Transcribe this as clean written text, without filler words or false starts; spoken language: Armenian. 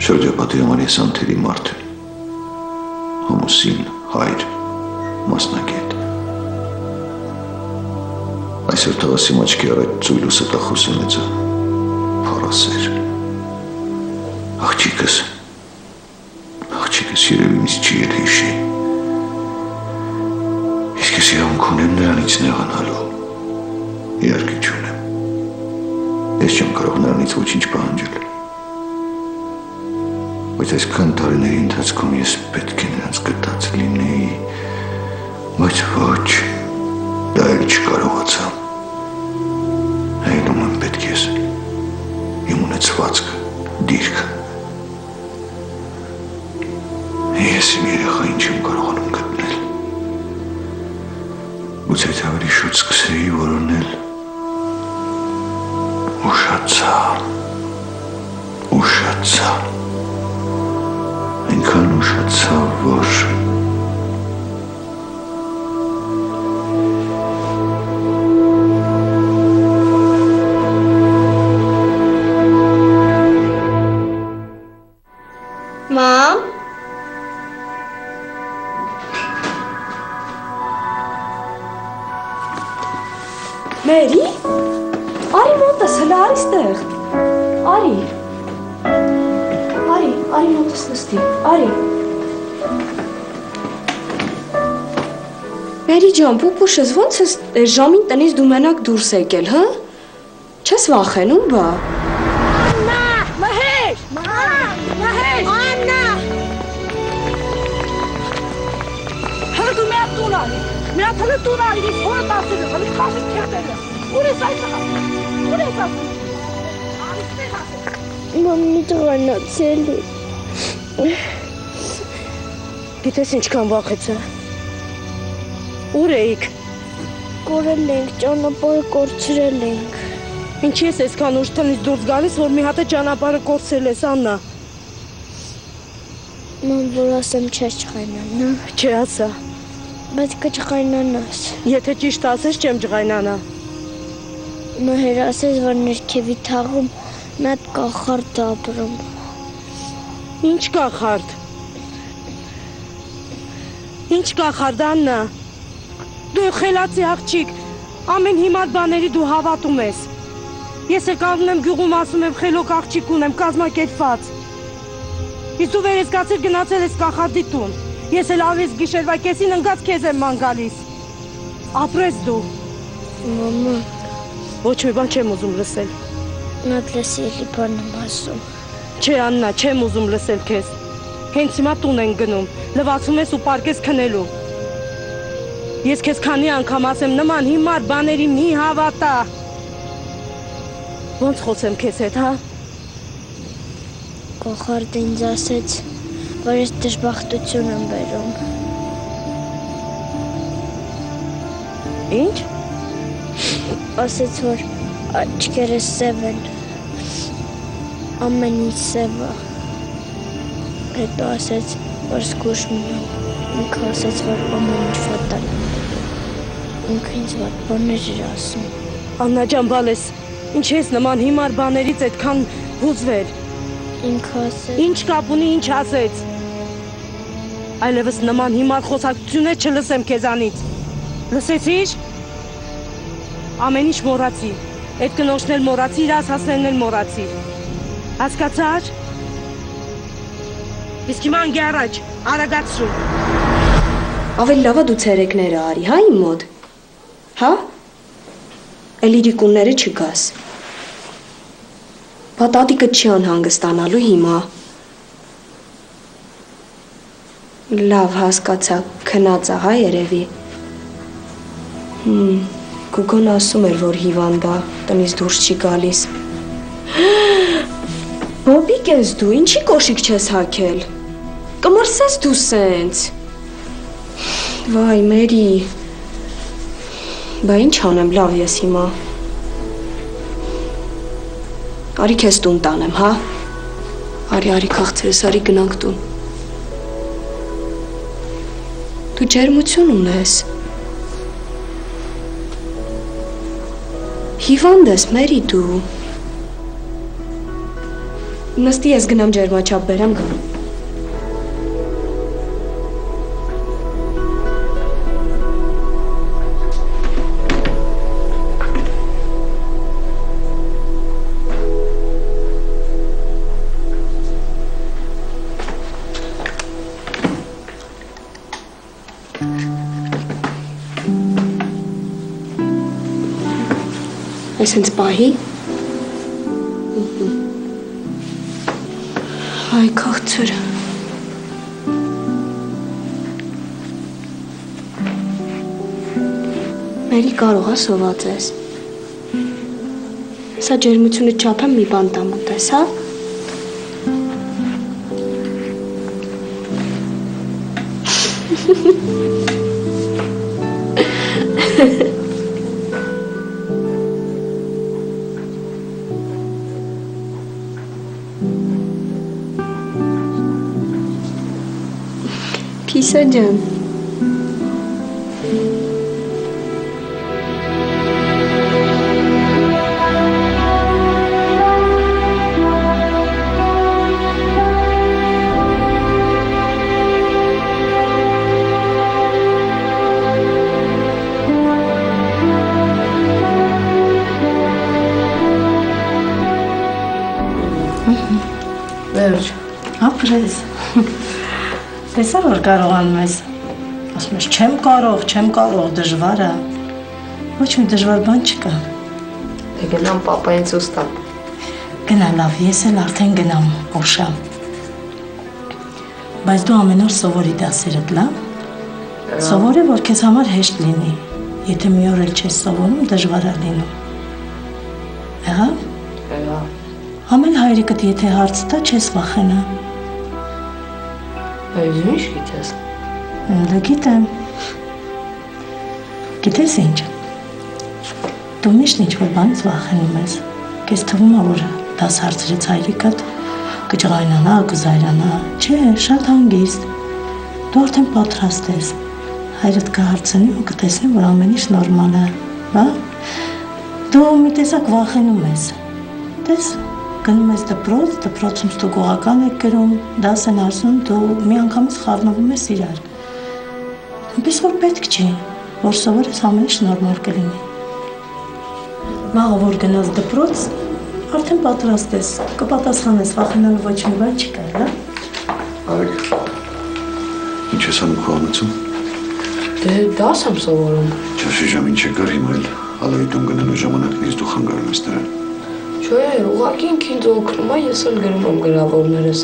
Շրջապատի համար ես անթերի մարդ եմ, ամուսին, հայր, մասնագետ։ Այսօր թվասի մաչքի առաջ ծույլու ստախուս է մեծա, փարասեր։ Աղջիկս երևի ինձ չի էլ հիշի։ Իսկ ես իրավունք ունեմ նրանից նեղանալու, իհարկե չունեմ։ Ես չեմ կարող նրանից ոչինչ պահանջել։ Բայց այսքան տարիների ընթացքում ես պետք է նրանց գտած լինեի, բայց ոչ, դա էլ չկարողացա։ Այլում եմ պետք ես, իմ ունեցվածքը, դիրքը։ Ես իմ երեխային չեմ կարողանում գտնել։ Գուցե այդ ավելի շուտ սկսեի որոնել։ Ուշացա։ Այնքան ուշացա, որ Մամ Մերի Արի մոտս հլա արի ստեղ Արի մոտս նստի, արի Մերի ջան, պուպուշս, ոնց ես ժամին տնից դու մենակ դուրս եկել, հա? Չես վախենում, բա? Աննա, Մհեր, Աննա Հլը դու միատ տուն արի, միատ հլը տուն արի, ես հորը տասել եմ, հլի խասից կերտել եմ Ուր ես այս աղա, ուր ես ասել Մամի տղանացել է Գիտես ինչքան վախեցա Ուր էիք Կորել ենք, ճանապարհը կորցրել ենք Ինչի ես այսքան ուշ տնից դուրս գալիս, որ մի հատ է ճանապարհը կորցրել ես, Աննա Ման որ ասեմ չես ջղայնանա Չի ասա Բայց կջղայնանաս Եթե ճիշտ ասես չեմ ջղայնանա Մհեր ասես, որ ներքևի թաղում մի հատ կախարդ ապրում Ինչ կախարդ Աննա Դու խելացի աղջիկ Ամեն հիմար բաների դու հավատում ես Ես է կանգնում եմ գյուղում ասում եմ խելոք աղջիկ ունեմ կազմակերպված Իսկ դու վերեսկացիր գնացել ես կախարդի տուն Ես էլ ավես գիշերվա կեսին ընկած քեզ եմ ման գալիս Ապրես դու Մամա Ոչ մի բան չեմ ուզում լսել Նատ լսի էլի բան եմ ասում Չէ Աննա չեմ ուզում լսել քեզ Հենց հիմա տուն են գնում լվացում ես ու պարկես քնելու Ես քեզ քանի անգամ ասեմ նման հիմար բաների մի հավատա Ոնց խոսեմ քեզ հետ, հա? Կախարդը ինձ ասեց, որ ես դժբախտություն եմ բերում Ինչ? Ասեց, որ աչքերս սև են Ամեն ինչ սև է Հետո ասեց, որ զգուշ մնամ Ինքը ասեց, որ ամեն ինչ վատան Ինքը ինձ վատ բաներ էր ասում Աննա ջան բալես, ինչ ես նման հիմար բաներից այդքան հուզվել Ինքը ասեց Ինչ կապ ունի ինչ ասեց Այլևս նման հիմար խոսակցություններ չլսեմ քեզանից Լսեցի՞ր Ամեն ինչ մոռացի Այդ կնոջն էլ մոռացի, իր ասածներն էլ մոռացի Հասկացար Իսկ հիմա ընկի առաջ, արագացրու Ավելի լավա դու ցերեկները արի, հա իմ մոտ Հա Էլ իրիկունները չգաս Բա տատիկը չի անհանգստանալու հիմա Լավ հասկացա, քնած է, հա երևի։ Գուգոն ասում էր, որ հիվանդ է, տնից դուրս չի գալիս։ Բոբիկ ես դու, ինչի կոշիկ չես հագել։ Կմրսես դու սենց։ Վայ, Մերի։ Բա ինչ անեմ, լավ ես հիմա։ Արի քեզ տուն տանեմ, հա։ Արի քաղցրես, արի գնանք տուն։ Դու ջերմություն ունես։ Հիվանդ ես, Մերի դու։ Նստի ես գնամ ջերմաչափ բերեմ գնում։ Այսենց պահի։ Այ քաղցր։ Մերի կարող է սոված ես։ Սա ջերմությունը չափեմ մի բան տամ ուտես, հա։ Pisa ջան։ Վերջ, ապրես։ Տեսա որ կարողանում ես, ասում ես չեմ կարող, դժվար է, ոչ մի դժվար բան չկա։ Դե գնամ պապայից ուստամ։ Գնա լավ, ես էլ արդեն գնամ ուշամ։ Բայց դու ամեն օր սովորի դասերդ, լավ։ Սովորի, որ քեզ համար հեշտ լինի, եթե մի օր էլ չես սովորում, դժվար է լինում։ Եղավ։ Ամեն հայրիկդ եթե հարց տա, չես վախենա։ Բայց ինչ գիտես։ Դա գիտեմ։ Գիտես ինչ։ Դու միշտ ինչ-որ բանից վախենում ես։ Քեզ թվում է, որ դաս հարցրեց հայրիկդ, կճղայնանա, կզայրանա։ Չէ, շատ հանգիստ։ Դու արդեն պատրաստ ես։ Հայրդ կհարցնի ու կտեսնի, որ ամեն ինչ նորմալ է, հա։ Դու մի տեսակ վախենում ես։ Տես, գնում ես դպրոց, դպրոցում ստուգողական եք գրում, դաս են ասում, դու մի անգամից խառնվում ես իրար։ Այնպես որ պետք չի, որ սովորես ամեն ինչ նորմալ կլինի։ Վաղը որ գնաս դպրոց, արդեն պատրաստ ես, կպատասխանես, վախենալու ոչ մի բան չկա, հա։ Արեք, ինչ ես անում քո անացում։ Դե դաս եմ սովորում։ Չասի ժամ ինչ եկար հիմա էլ, ալայի տուն գնալու ժամանակներից դու խանգարում ես նրան։ Չէ, ուղղակի ինքն ինձ օգնում է, ես էլ գրում եմ գրավորներս։